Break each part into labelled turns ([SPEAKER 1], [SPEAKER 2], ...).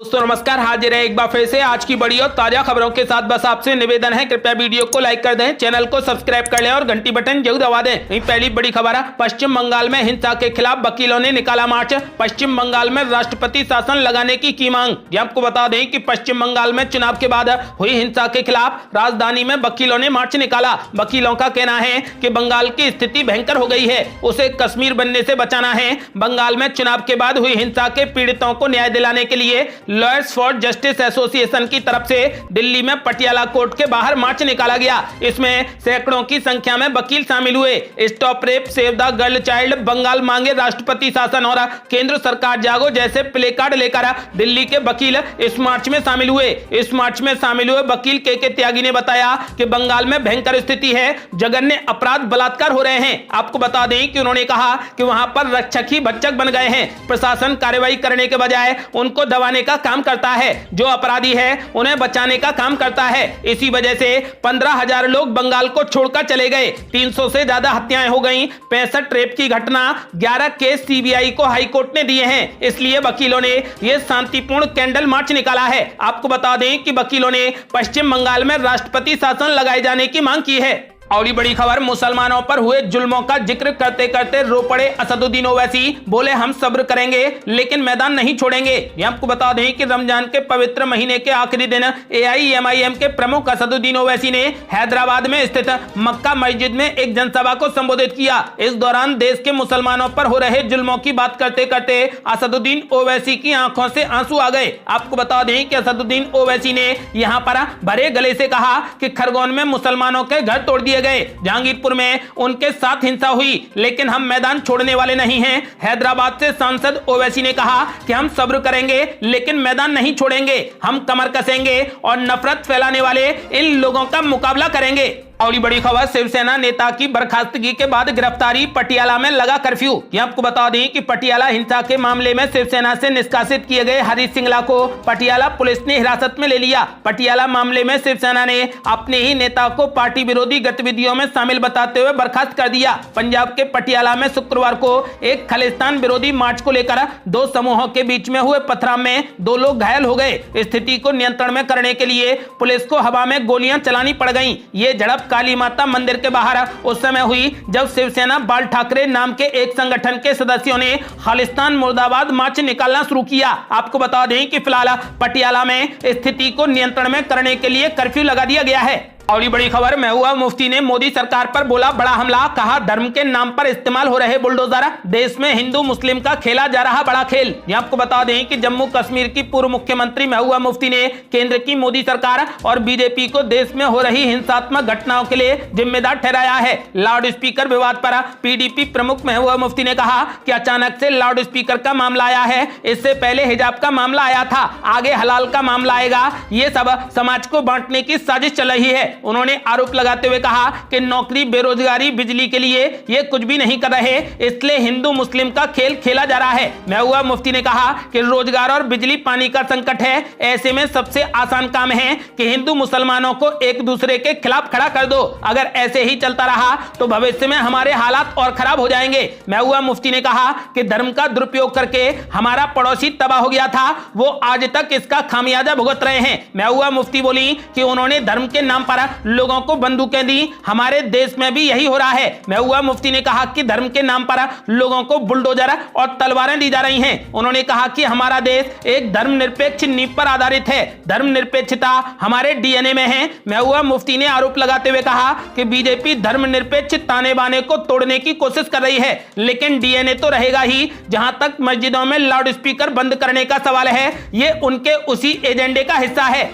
[SPEAKER 1] दोस्तों नमस्कार, हाजिर है एक बार फिर से आज की बड़ी और ताजा खबरों के साथ। बस आपसे निवेदन है, कृपया वीडियो को लाइक कर दें, चैनल को सब्सक्राइब कर लें और घंटी बटन जरूर दबा दें। पहली बड़ी खबर है, पश्चिम बंगाल में हिंसा के खिलाफ वकीलों ने निकाला मार्च। पश्चिम बंगाल में राष्ट्रपति शासन लगाने की मांग। आपको बता दें कि पश्चिम बंगाल में चुनाव के बाद हुई हिंसा के खिलाफ राजधानी में वकीलों ने मार्च निकाला। वकीलों का कहना है कि बंगाल की स्थिति भयंकर हो गई है, उसे कश्मीर बनने से बचाना है। बंगाल में चुनाव के बाद हुई हिंसा के पीड़ितों को न्याय दिलाने के लिए लॉयर्स फॉर जस्टिस एसोसिएशन की तरफ से दिल्ली में पटियाला कोर्ट के बाहर मार्च निकाला गया। इसमें सैकड़ों की संख्या में वकील शामिल हुए। Stop rape, save the girl child, Bengal मांगे राष्ट्रपति शासन और केंद्र सरकार जागो जैसे प्ले कार्ड लेकर दिल्ली के वकील इस मार्च में शामिल हुए। इस मार्च में शामिल हुए वकील के त्यागी ने बताया कि बंगाल में भयंकर स्थिति है, जघन्य अपराध, बलात्कार हो रहे हैं। आपको बता दें कि उन्होंने कहा कि वहां पर रक्षक ही भक्षक बन गए हैं। प्रशासन कार्रवाई करने के बजाय उनको दबाने का काम करता है, जो अपराधी है उन्हें बचाने का काम करता है। इसी वजह से 15,000 लोग बंगाल को छोड़कर चले गए। 300 से ज्यादा हत्याएं हो गईं, 65 रेप की घटना, 11 केस सीबीआई को हाईकोर्ट ने दिए हैं। इसलिए वकीलों ने यह शांतिपूर्ण कैंडल मार्च निकाला है। आपको बता दें कि वकीलों ने पश्चिम बंगाल में राष्ट्रपति शासन लगाए जाने की मांग की है। और बड़ी खबर, मुसलमानों पर हुए जुल्मों का जिक्र करते करते रो पड़े असदुद्दीन ओवैसी। बोले हम सब्र करेंगे लेकिन मैदान नहीं छोड़ेंगे। आपको बता दें कि रमजान के पवित्र महीने के आखिरी दिन एआईएमआईएम के प्रमुख असदुद्दीन ओवैसी ने हैदराबाद में स्थित मक्का मस्जिद में एक जनसभा को संबोधित किया। इस दौरान देश के मुसलमानों पर हो रहे जुल्मों की बात करते करते असदुद्दीन ओवैसी की आंखों से आंसू आ गए। आपको बता दें कि असदुद्दीन ओवैसी ने यहां पर भरे गले से कहा कि खरगोन में मुसलमानों के घर तोड़ दिए गए, जहांगीरपुर में उनके साथ हिंसा हुई, लेकिन हम मैदान छोड़ने वाले नहीं हैं। हैदराबाद से सांसद ओवैसी ने कहा कि हम सब्र करेंगे लेकिन मैदान नहीं छोड़ेंगे, हम कमर कसेंगे और नफरत फैलाने वाले इन लोगों का मुकाबला करेंगे। और बड़ी खबर, शिवसेना नेता की बर्खास्तगी के बाद गिरफ्तारी, पटियाला में लगा कर्फ्यू। आपको बता दें कि पटियाला हिंसा के मामले में शिवसेना से निष्कासित किए गए हरीश सिंगला को पटियाला पुलिस ने हिरासत में ले लिया। पटियाला मामले में शिवसेना ने अपने ही नेता को पार्टी विरोधी गतिविधियों में शामिल बताते हुए बर्खास्त कर दिया। पंजाब के पटियाला में शुक्रवार को एक खालिस्तान विरोधी मार्च को लेकर दो समूहों के बीच में हुए पथराव में 2 लोग घायल हो गए। स्थिति को नियंत्रण में करने के लिए पुलिस को हवा में गोलियां चलानी पड़ गई। ये झड़प काली माता मंदिर के बाहर उस समय हुई जब शिवसेना बाल ठाकरे नाम के एक संगठन के सदस्यों ने खालिस्तान मुर्दाबाद मार्च निकालना शुरू किया। आपको बता दें कि फिलहाल पटियाला में स्थिति को नियंत्रण में करने के लिए कर्फ्यू लगा दिया गया है। और बड़ी खबर, महबूबा मुफ्ती ने मोदी सरकार पर बोला बड़ा हमला, कहा धर्म के नाम पर इस्तेमाल हो रहे बुलडोजर, देश में हिंदू मुस्लिम का खेला जा रहा बड़ा खेल। आपको बता दें कि जम्मू कश्मीर की पूर्व मुख्यमंत्री महबूबा मुफ्ती ने केंद्र की मोदी सरकार और बीजेपी को देश में हो रही हिंसात्मक घटनाओं के लिए जिम्मेदार ठहराया है। लाउड स्पीकर विवाद पर पीडीपी प्रमुख महबूबा मुफ्ती ने कहा कि अचानक से लाउड स्पीकर का मामला आया है, इससे पहले हिजाब का मामला आया था, आगे हलाल का मामला आएगा। ये सब समाज को बांटने की साजिश चल रही है। उन्होंने आरोप लगाते हुए कहा कि नौकरी, बेरोजगारी, बिजली के लिए ये कुछ भी नहीं कर रहे, इसलिए हिंदू मुस्लिम का खेल खेला जा रहा है। महबूबा मुफ्ती ने कहा कि रोजगार और बिजली पानी का संकट है, ऐसे में सबसे आसान काम है कि हिंदू मुसलमानों को एक दूसरे के खिलाफ खड़ा कर दो। अगर ऐसे ही चलता रहा तो भविष्य में हमारे हालात और खराब हो जाएंगे। महबूबा मुफ्ती ने कहा कि धर्म का दुरुपयोग करके हमारा पड़ोसी तबाह हो गया था, वो आज तक इसका खामियाजा भुगत रहे हैं। महबूबा मुफ्ती बोली कि उन्होंने धर्म के नाम पर लोगों को बंदूकें दी, हमारे देश में भी यही हो रहा है। महबूबा मुफ्ती ने कहा कि धर्म के नाम पर लोगों को बुलडोजर और तलवारें दी जा रही हैं। उन्होंने कहा कि हमारा देश एक धर्मनिरपेक्ष नींव पर आधारित है, धर्मनिरपेक्षता हमारे डीएनए में है। महबूबा मुफ्ती ने आरोप लगाते हुए कहा कि बीजेपी धर्मनिरपेक्ष ताने बाने को तोड़ने की कोशिश कर रही है, लेकिन डीएनए तो रहेगा ही। जहां तक मस्जिदों में लाउड स्पीकर बंद करने का सवाल है, ये उनके उसी एजेंडे का हिस्सा है।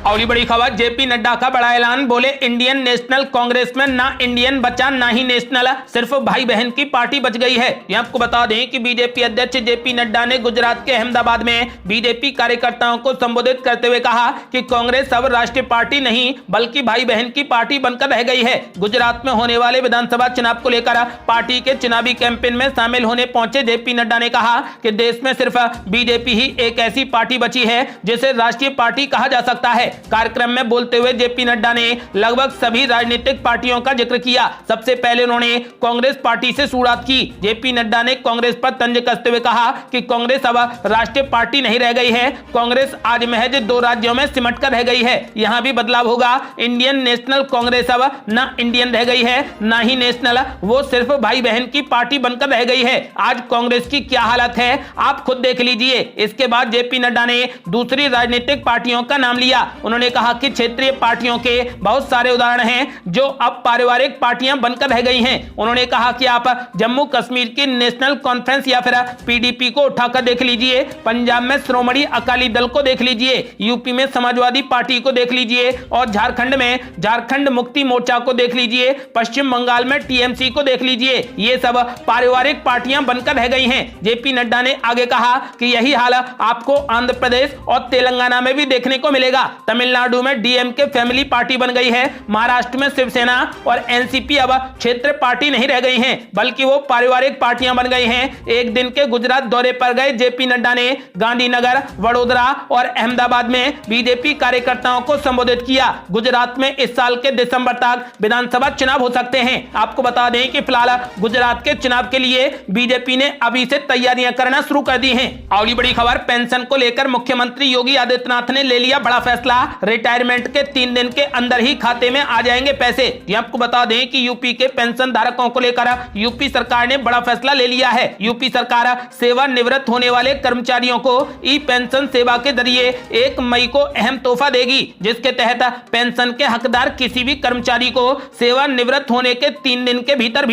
[SPEAKER 1] और बड़ी खबर, जेपी नड्डा का बड़ा ऐलान, बोले इंडियन नेशनल कांग्रेस में ना इंडियन बचा ना ही नेशनल, सिर्फ भाई बहन की पार्टी बच गई है। ये आपको बता दें कि बीजेपी अध्यक्ष जेपी नड्डा ने गुजरात के अहमदाबाद में बीजेपी कार्यकर्ताओं को संबोधित करते हुए कहा कि कांग्रेस अब राष्ट्रीय पार्टी नहीं बल्कि भाई बहन की पार्टी बनकर रह गई है। गुजरात में होने वाले विधानसभा चुनाव को लेकर पार्टी के चुनावी कैंपेन में शामिल होने पहुंचे जेपी नड्डा ने कहा कि देश में सिर्फ बीजेपी ही एक ऐसी पार्टी बची है जिसे राष्ट्रीय पार्टी कहा जा सकता है। कार्यक्रम में बोलते हुए जेपी नड्डा ने लगभग सभी राजनीतिक पार्टियों का जिक्र किया। सबसे पहले उन्होंने कांग्रेस पार्टी से शुरुआत की। जेपी नड्डा ने कांग्रेस पर तंज कसते हुए कहा कि कांग्रेस अब राष्ट्रीय पार्टी नहीं रह गई है। कांग्रेस आज महज 2 राज्यों में सिमट कर रह गई है, यहां भी बदलाव होगा। इंडियन नेशनल कांग्रेस अब न इंडियन रह गई है न ही नेशनल, वो सिर्फ भाई बहन की पार्टी बनकर रह गई है। आज कांग्रेस की क्या हालत है आप खुद देख लीजिए। इसके बाद जेपी नड्डा ने दूसरी राजनीतिक पार्टियों का नाम लिया। उन्होंने कहा कि क्षेत्रीय पार्टियों के बहुत सारे उदाहरण हैं जो अब पारिवारिक पार्टियां बनकर रह गई हैं। उन्होंने कहा कि आप जम्मू कश्मीर की नेशनल कॉन्फ्रेंस या फिर पीडीपी को उठाकर देख लीजिए, पंजाब में श्रोमणी अकाली दल को देख लीजिए, यूपी में समाजवादी पार्टी को देख लीजिए और झारखंड में झारखंड मुक्ति मोर्चा को देख लीजिए, पश्चिम बंगाल में टीएमसी को देख लीजिए। ये सब पारिवारिक पार्टियां बनकर रह गई हैं। जेपी नड्डा ने आगे कहा कि यही हाल आपको आंध्र प्रदेश और तेलंगाना में भी देखने को मिलेगा। तमिलनाडु में डीएमके फैमिली पार्टी बन गई है, महाराष्ट्र में शिवसेना और एनसीपी अब क्षेत्र पार्टी नहीं रह गई हैं, बल्कि वो पारिवारिक पार्टियां बन गई हैं। एक दिन के गुजरात दौरे पर गए जेपी नड्डा ने गांधीनगर, वडोदरा और अहमदाबाद में बीजेपी कार्यकर्ताओं को संबोधित किया। गुजरात में इस साल के दिसंबर तक विधानसभा चुनाव हो सकते हैं। आपको बता दें कि फिलहाल गुजरात के चुनाव के लिए बीजेपी ने अभी से तैयारियां करना शुरू कर दी हैं। और बड़ी खबर, पेंशन को लेकर मुख्यमंत्री योगी आदित्यनाथ ने ले लिया बड़ा फैसला। रिटायरमेंट के 3 दिन के अंदर ही खाते में आ जाएंगे पैसे। आपको बता दें कि यूपी के पेंशन धारकों को लेकर यूपी सरकार ने बड़ा फैसला ले लिया है। यूपी सरकार सेवानिवृत्त होने वाले कर्मचारियों को ई पेंशन सेवा के जरिए 1 मई को अहम तोहफा देगी, जिसके तहत पेंशन के हकदार किसी भी कर्मचारी को सेवानिवृत्त होने के 3 दिन के भीतर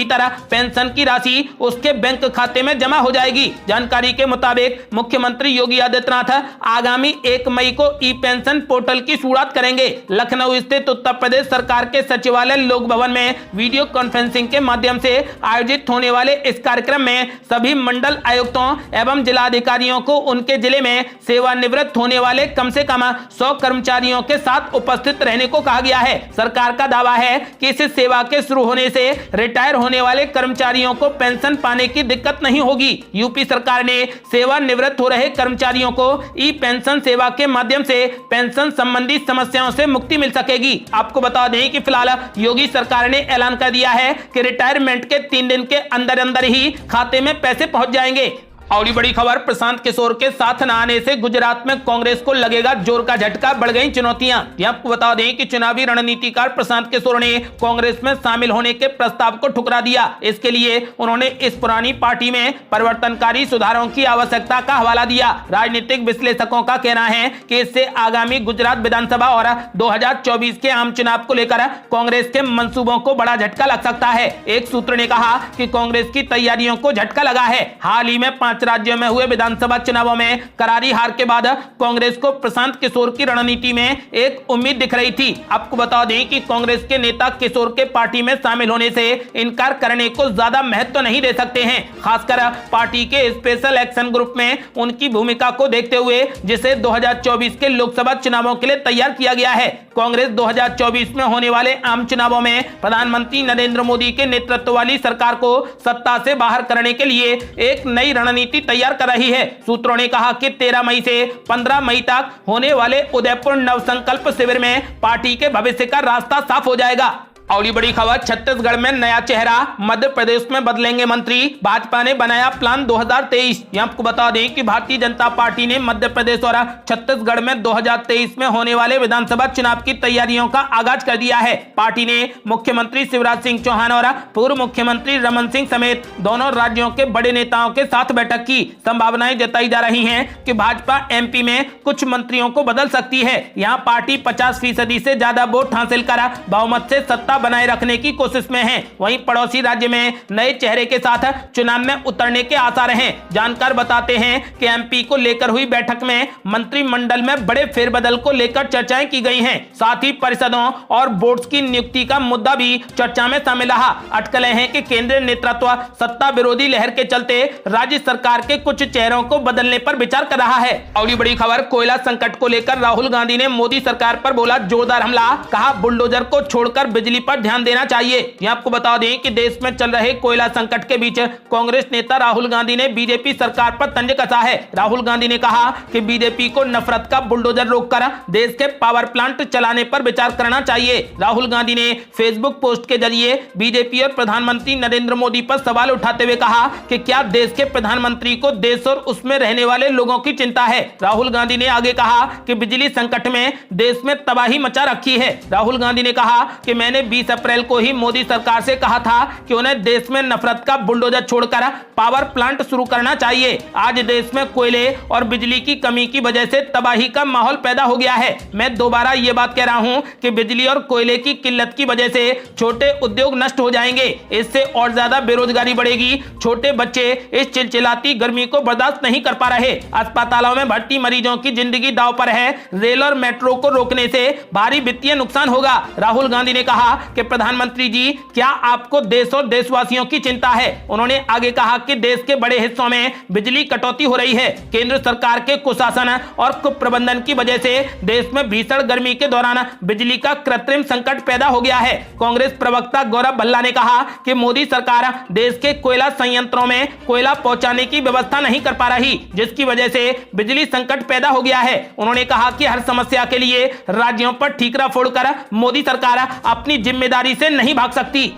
[SPEAKER 1] पेंशन की राशि उसके बैंक खाते में जमा हो जाएगी। जानकारी के मुताबिक मुख्यमंत्री योगी आदित्यनाथ आगामी 1 मई को ई पेंशन पोर्टल की शुरुआत करेंगे। लखनऊ स्थित उत्तर प्रदेश सरकार के सचिवालय लोक भवन में वीडियो कॉन्फ्रेंसिंग के माध्यम से आयोजित होने वाले इस कार्यक्रम में सभी मंडल आयुक्तों एवं जिलाधिकारियों को उनके जिले में सेवानिवृत्त होने वाले कम से कम 100 कर्मचारियों के साथ उपस्थित रहने को कहा गया है। सरकार का दावा है कि इस सेवा के शुरू होने से रिटायर होने वाले कर्मचारियों को पेंशन पाने की दिक्कत नहीं होगी। यूपी सरकार ने सेवानिवृत्त हो रहे कर्मचारियों को ई पेंशन सेवा के माध्यम से पेंशन संबंधी समस्याओं से मुक्ति मिल सकेगी। आपको बता दें कि फिलहाल योगी सरकार ने ऐलान कर दिया है कि रिटायरमेंट के 3 दिन के अंदर अंदर ही खाते में पैसे पहुंच जाएंगे। और बड़ी खबर, प्रशांत किशोर के साथ न आने से गुजरात में कांग्रेस को लगेगा जोर का झटका, बढ़ गई चुनौतियां। आपको बता दें कि चुनावी रणनीतिकार प्रशांत किशोर ने कांग्रेस में शामिल होने के प्रस्ताव को ठुकरा दिया। इसके लिए उन्होंने इस पुरानी पार्टी में परिवर्तनकारी सुधारों की आवश्यकता का हवाला दिया। राजनीतिक विश्लेषकों का कहना है कि इससे आगामी गुजरात विधानसभा और 2024 के आम चुनाव को लेकर कांग्रेस के मंसूबों को बड़ा झटका लग सकता है। एक सूत्र ने कहा कि कांग्रेस की तैयारियों को झटका लगा है। हाल ही में 5 राज्यों में हुए विधानसभा चुनावों में करारी हार के बाद कांग्रेस को प्रशांत किशोर की रणनीति में एक उम्मीद दिख रही थी। आपको बता दें कि कांग्रेस के नेता किशोर के पार्टी में शामिल होने से इनकार करने को ज्यादा महत्व नहीं दे सकते हैं, खासकर पार्टी के स्पेशल एक्शन ग्रुप में उनकी भूमिका को देखते हुए, जिसे 2024 के लोकसभा चुनावों के लिए तैयार किया गया है। कांग्रेस 2024 में होने वाले आम चुनावों में प्रधानमंत्री नरेंद्र मोदी के नेतृत्व वाली सरकार को सत्ता से बाहर करने के लिए एक नई रणनीति तैयार कर रही है। सूत्रों ने कहा कि 13 मई से 15 मई तक होने वाले उदयपुर नवसंकल्प शिविर में पार्टी के भविष्य का रास्ता साफ हो जाएगा। और ये बड़ी खबर, छत्तीसगढ़ में नया चेहरा, मध्य प्रदेश में बदलेंगे मंत्री, भाजपा ने बनाया प्लान 2023। आपको बता दें कि भारतीय जनता पार्टी ने मध्य प्रदेश और छत्तीसगढ़ में 2023 में होने वाले विधानसभा चुनाव की तैयारियों का आगाज कर दिया है। पार्टी ने मुख्यमंत्री शिवराज सिंह चौहान और पूर्व मुख्यमंत्री रमन सिंह समेत दोनों राज्यों के बड़े नेताओं के साथ बैठक की। संभावनाएं जताई जा रही है कि भाजपा एमपी में कुछ मंत्रियों को बदल सकती है। यहाँ पार्टी 50% से ज्यादा वोट हासिल कर बहुमत से सत्ता बनाए रखने की कोशिश में है। वहीं पड़ोसी राज्य में नए चेहरे के साथ चुनाव में उतरने के आसार हैं। जानकार बताते हैं कि एमपी को लेकर हुई बैठक में मंत्रिमंडल में बड़े फेरबदल को लेकर चर्चाएं की गई हैं। साथ ही परिषदों और बोर्ड्स की नियुक्ति का मुद्दा भी चर्चा में शामिल रहा। अटकलें हैं कि केंद्रीय नेतृत्व सत्ता विरोधी लहर के चलते राज्य सरकार के कुछ चेहरों को बदलने पर विचार कर रहा है। और बड़ी खबर, कोयला संकट को लेकर राहुल गांधी ने मोदी सरकार पर बोला जोरदार हमला, कहा बुलडोजर को छोड़कर बिजली पर ध्यान देना चाहिए। ये आपको बता दें कि देश में चल रहे कोयला संकट के बीच कांग्रेस नेता राहुल गांधी ने बीजेपी सरकार पर तंज कसा है। राहुल गांधी ने कहा कि बीजेपी को नफरत का बुलडोजर रोककर देश के पावर प्लांट चलाने पर विचार करना चाहिए। राहुल गांधी ने फेसबुक पोस्ट के जरिए बीजेपी और प्रधानमंत्री नरेंद्र मोदी पर सवाल उठाते हुए कहा कि क्या देश के प्रधानमंत्री को देश और उसमें रहने वाले लोगों की चिंता है। राहुल गांधी ने आगे कहा कि बिजली संकट में देश में तबाही मचा रखी है। राहुल गांधी ने कहा कि मैंने 20 अप्रैल को ही मोदी सरकार से कहा था कि उन्हें देश में नफरत का बुलडोजर छोड़कर पावर प्लांट शुरू करना चाहिए। आज देश में कोयले और बिजली की कमी की वजह से तबाही का माहौल पैदा हो गया है। मैं दोबारा ये बात कह रहा हूं कि बिजली और कोयले की किल्लत की वजह से छोटे उद्योग नष्ट हो जाएंगे। इससे और ज्यादा बेरोजगारी बढ़ेगी। छोटे बच्चे इस चिलचिलाती गर्मी को बर्दाश्त नहीं कर पा रहे। अस्पतालों में भर्ती मरीजों की जिंदगी दांव पर है। रेल और मेट्रो को रोकने से भारी वित्तीय नुकसान होगा। राहुल गांधी ने कहा कि प्रधानमंत्री जी, क्या आपको देश और देशवासियों की चिंता है। उन्होंने आगे कहा कि देश के बड़े हिस्सों में बिजली कटौती हो रही है। केंद्र सरकार के कुशासन और कुप्रबंधन की वजह से देश में भीषण गर्मी के दौरान बिजली का कृत्रिम संकट पैदा हो गया है। कांग्रेस प्रवक्ता गौरव भल्ला ने कहा कि मोदी सरकार देश के कोयला संयंत्रों में कोयला पहुंचाने की व्यवस्था नहीं कर पा रही, जिसकी वजह से बिजली संकट पैदा हो गया है। उन्होंने कहा कि हर समस्या के लिए राज्यों पर ठीकरा फोड़कर मोदी सरकार अपनी जिम्मेदारी से नहीं भाग सकती।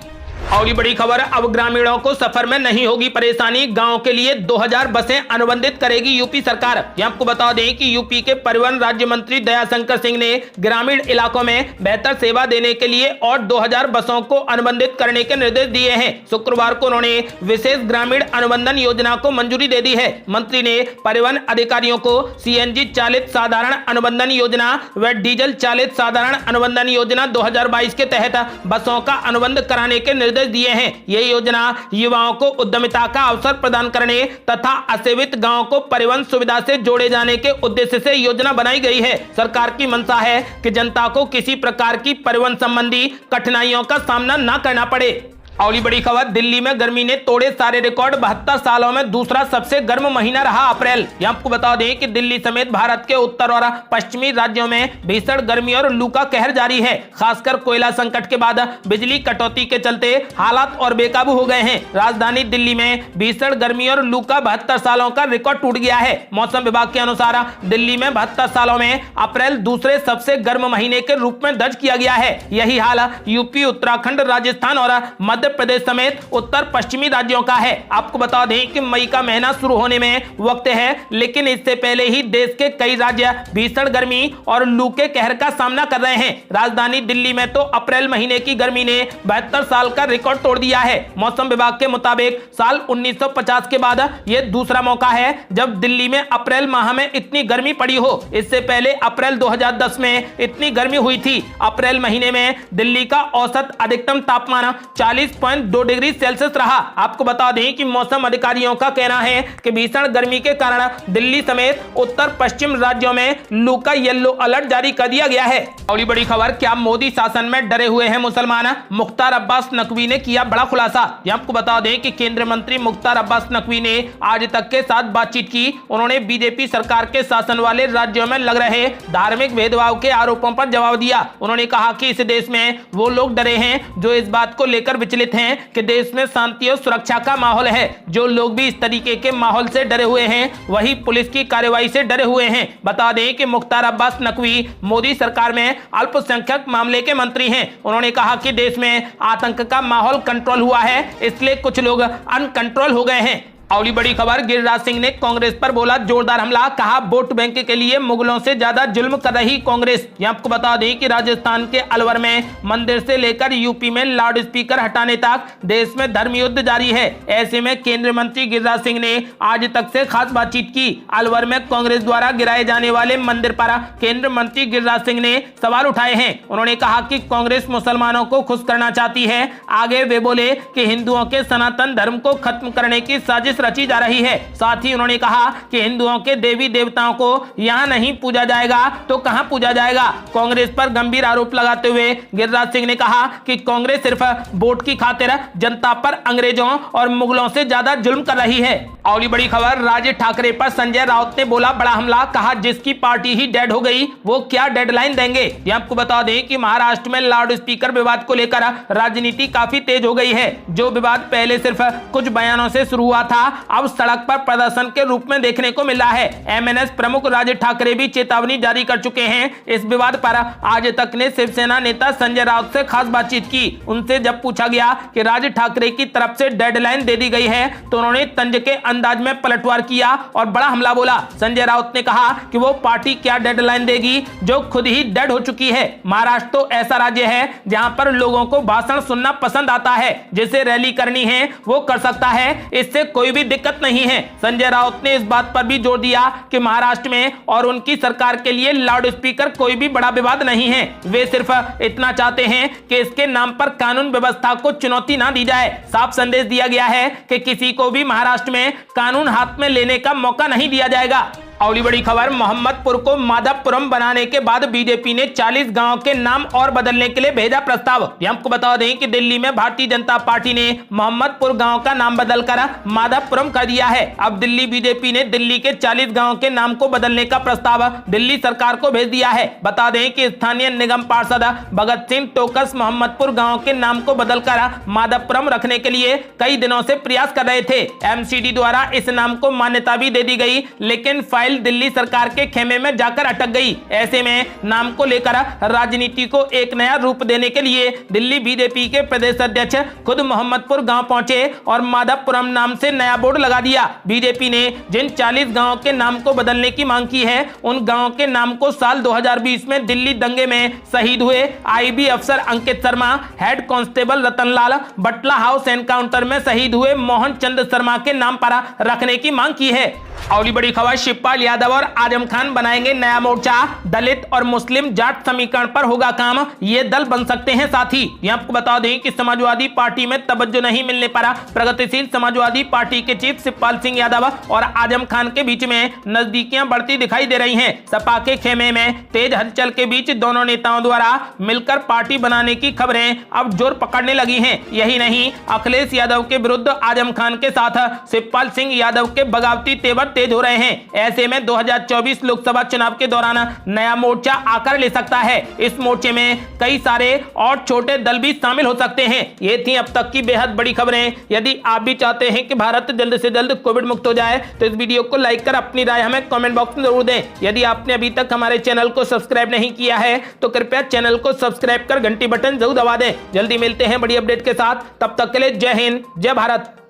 [SPEAKER 1] और ये बड़ी खबर, अब ग्रामीणों को सफर में नहीं होगी परेशानी। गांव के लिए 2000 बसें अनुबंधित करेगी यूपी सरकार। ये आपको बता दें कि यूपी के परिवहन राज्य मंत्री दयाशंकर सिंह ने ग्रामीण इलाकों में बेहतर सेवा देने के लिए और 2000 बसों को अनुबंधित करने के निर्देश दिए हैं। शुक्रवार को उन्होंने विशेष ग्रामीण अनुबंधन योजना को मंजूरी दे दी है। मंत्री ने परिवहन अधिकारियों को सीएनजी चालित साधारण अनुबंधन योजना व डीजल चालित साधारण अनुबंधन योजना 2022 के तहत बसों का अनुबंध कराने के निर्देश दिए हैं। यह योजना युवाओं को उद्यमिता का अवसर प्रदान करने तथा असेवित गांवों को परिवहन सुविधा से जोड़े जाने के उद्देश्य से योजना बनाई गई है। सरकार की मंशा है कि जनता को किसी प्रकार की परिवहन संबंधी कठिनाइयों का सामना न करना पड़े। और बड़ी खबर, दिल्ली में गर्मी ने तोड़े सारे रिकॉर्ड। 72 सालों में दूसरा सबसे गर्म महीना रहा अप्रैल। ये आपको बता दें कि दिल्ली समेत भारत के उत्तर और पश्चिमी राज्यों में भीषण गर्मी और लू का कहर जारी है। खासकर कोयला संकट के बाद बिजली कटौती के चलते हालात और बेकाबू हो गए हैं। राजधानी दिल्ली में भीषण गर्मी और लू का 72 सालों का रिकॉर्ड टूट गया है। मौसम विभाग के अनुसार दिल्ली में 72 सालों में अप्रैल दूसरे सबसे गर्म महीने के रूप में दर्ज किया गया है। यही हाल यूपी, उत्तराखंड, राजस्थान और मध्य प्रदेश समेत उत्तर पश्चिमी राज्यों का है। आपको बता दें कि मई का महीना शुरू होने में वक्त है, लेकिन इससे पहले ही देश के कई राज्य भीषण गर्मी और लू के कहर का सामना कर रहे हैं। राजधानी दिल्ली में तो अप्रैल महीने की गर्मी ने 72 साल का रिकॉर्ड तोड़ दिया है। मौसम विभाग के मुताबिक साल 1950 के बाद यह दूसरा मौका है जब दिल्ली में अप्रैल माह में इतनी गर्मी पड़ी हो। इससे पहले अप्रैल 2010 में इतनी गर्मी हुई थी। अप्रैल महीने में दिल्ली का औसत अधिकतम तापमान 40.2 डिग्री सेल्सियस रहा। आपको बता दें कि मौसम अधिकारियों का कहना है कि भीषण गर्मी के कारण दिल्ली समेत उत्तर पश्चिम राज्यों में लू का येलो अलर्ट जारी कर दिया गया है। और बड़ी खबर, क्या मोदी शासन में डरे हुए हैं मुसलमान। मुख्तार अब्बास नकवी ने किया बड़ा खुलासा। आपको बता दें कि केंद्रीय मंत्री मुख्तार अब्बास नकवी ने आज तक के साथ बातचीत की। उन्होंने बीजेपी सरकार के शासन वाले राज्यों में लग रहे धार्मिक भेदभाव के आरोपों पर जवाब दिया। उन्होंने कहा कि इस देश में वो लोग डरे हैं जो इस बात को लेकर विचलित हैं कि देश में शांति और सुरक्षा का माहौल है। जो लोग भी इस तरीके के माहौल से डरे हुए हैं वही पुलिस की कार्रवाई से डरे हुए हैं। बता दें कि मुख्तार अब्बास नकवी मोदी सरकार में अल्पसंख्यक मामले के मंत्री हैं। उन्होंने कहा कि देश में आतंक का माहौल कंट्रोल हुआ है, इसलिए कुछ लोग अनकंट्रोल हो गए हैं। और बड़ी खबर, गिरिराज सिंह ने कांग्रेस पर बोला जोरदार हमला। कहा वोट बैंक के लिए मुगलों से ज्यादा जुल्म कर रही कांग्रेस। ये आपको बता दें कि राजस्थान के अलवर में मंदिर से लेकर यूपी में लाउड स्पीकर हटाने तक देश में धर्म युद्ध जारी है। ऐसे में केंद्रीय मंत्री गिरिराज सिंह ने आज तक से खास बातचीत की। अलवर में कांग्रेस द्वारा गिराए जाने वाले मंदिर पर केंद्रीय मंत्री गिरिराज सिंह ने सवाल उठाए हैं। उन्होंने कहा कि कांग्रेस मुसलमानों को खुश करना चाहती है। आगे वे बोले कि हिंदुओं के सनातन धर्म को खत्म करने की साजिश साजिश रची जा रही है। साथ ही उन्होंने कहा कि हिंदुओं के देवी देवताओं को यहाँ नहीं पूजा जाएगा तो कहां पूजा जाएगा। कांग्रेस पर गंभीर आरोप लगाते हुए गिरिराज सिंह ने कहा कि कांग्रेस सिर्फ वोट की खातिर जनता पर अंग्रेजों और मुगलों से ज्यादा जुल्म कर रही है। अगली बड़ी खबर, राज ठाकरे पर संजय राउत ने बोला बड़ा हमला, कहा जिसकी पार्टी ही डेड हो गई वो क्या डेडलाइन देंगे। ये आपको बता दें कि महाराष्ट्र में लाउड स्पीकर विवाद को लेकर राजनीति काफी तेज हो गई है। जो विवाद पहले सिर्फ कुछ बयानों से शुरू हुआ था, अब सड़क पर प्रदर्शन के रूप में देखने को मिला है। एमएनएस प्रमुख राज ठाकरे भी चेतावनी जारी कर चुके हैं। इस विवाद पर आज तक ने शिवसेना नेता संजय राउत से खास बातचीत की। उनसे जब पूछा गया कि राज ठाकरे की तरफ से डेडलाइन दे दी गई है तो उन्होंने तंज के अंदाज में पलटवार किया और बड़ा हमला बोला। संजय राउत ने कहा कि वो पार्टी क्या डेडलाइन देगी जो खुद ही डेड हो चुकी है। महाराष्ट्र तो ऐसा राज्य है जहां पर लोगों को भाषण सुनना पसंद आता है, जिसे रैली करनी है वो कर सकता है, इससे कोई भी दिक्कत नहीं है। संजय राउत ने इस बात पर भी जोर दिया कि महाराष्ट्र में और उनकी सरकार के लिए लाउड स्पीकर कोई भी बड़ा विवाद नहीं है। वे सिर्फ इतना चाहते हैं कि इसके नाम पर कानून व्यवस्था को चुनौती ना दी जाए। साफ संदेश दिया गया है कि किसी को भी महाराष्ट्र में कानून हाथ में लेने का मौका नहीं दिया जाएगा। अगली बड़ी खबर, मोहम्मदपुर को माधवपुरम बनाने के बाद बीजेपी ने 40 गांव के नाम और बदलने के लिए भेजा प्रस्ताव। आपको बता दें कि दिल्ली में भारतीय जनता पार्टी ने मोहम्मदपुर गांव का नाम बदलकर माधवपुरम कर दिया है। अब दिल्ली बीजेपी ने दिल्ली के 40 गांव के नाम को बदलने का प्रस्ताव दिल्ली सरकार को भेज दिया है। बता दें कि स्थानीय निगम पार्षद भगत सिंह टोकस मोहम्मदपुर गाँव के नाम को बदलकर माधवपुरम रखने के लिए कई दिनों से प्रयास कर रहे थे। एमसीडी द्वारा इस नाम को मान्यता भी दे दी गई, लेकिन फाइल दिल्ली सरकार के खेमे में जाकर अटक गई। ऐसे में नाम को लेकर राजनीति को एक नया रूप देने के लिए दिल्ली बीजेपी के प्रदेश अध्यक्ष खुद मोहम्मदपुर गांव पहुंचे और माधवपुरम नाम से नया बोर्ड लगा दिया। बीजेपी ने जिन 40 गांव के नाम को बदलने की मांग की है, उन गांव के नाम को साल 2020 में दिल्ली दंगे में शहीद हुए आईबी अफसर अंकित शर्मा, हेड कांस्टेबल रतनलाल, बटला हाउस एनकाउंटर में शहीद हुए मोहन चंद शर्मा के नाम पर रखने की मांग की है। अगली बड़ी खबर, शिवपाल यादव और आजम खान बनाएंगे नया मोर्चा, दलित और मुस्लिम जाट समीकरण पर होगा काम, ये दल बन सकते हैं साथी। ये आपको बता दें कि समाजवादी पार्टी में तवज्जो नहीं मिलने पर प्रगतिशील समाजवादी पार्टी के चीफ शिवपाल सिंह यादव और आजम खान के बीच में नजदीकियां बढ़ती दिखाई दे रही हैं। सपा के खेमे में तेज हलचल के बीच दोनों नेताओं द्वारा मिलकर पार्टी बनाने की खबरें अब जोर पकड़ने लगी हैं। यही नहीं, अखिलेश यादव के विरुद्ध आजम खान के साथ शिवपाल सिंह यादव के बगावती तेवर तेज हो रहे हैं। ऐसे में 2024 लोकसभा चुनाव के दौरान नया मोर्चा आकर ले सकता है। इस मोर्चे में कई सारे और छोटे दल भी शामिल हो सकते हैं। ये थी अब तक की बेहद बड़ी खबरें। यदि आप भी चाहते हैं कि भारत जल्द से जल्द कोविड मुक्त हो जाए तो इस वीडियो को लाइक कर अपनी राय हमें कमेंट बॉक्स में जरूर दें। यदि आपने अभी तक हमारे चैनल को सब्सक्राइब नहीं किया है तो कृपया चैनल को सब्सक्राइब कर घंटी बटन जरूर दबा दें। जल्दी मिलते हैं बड़ी अपडेट के साथ, तब तक के लिए जय हिंद, जय भारत।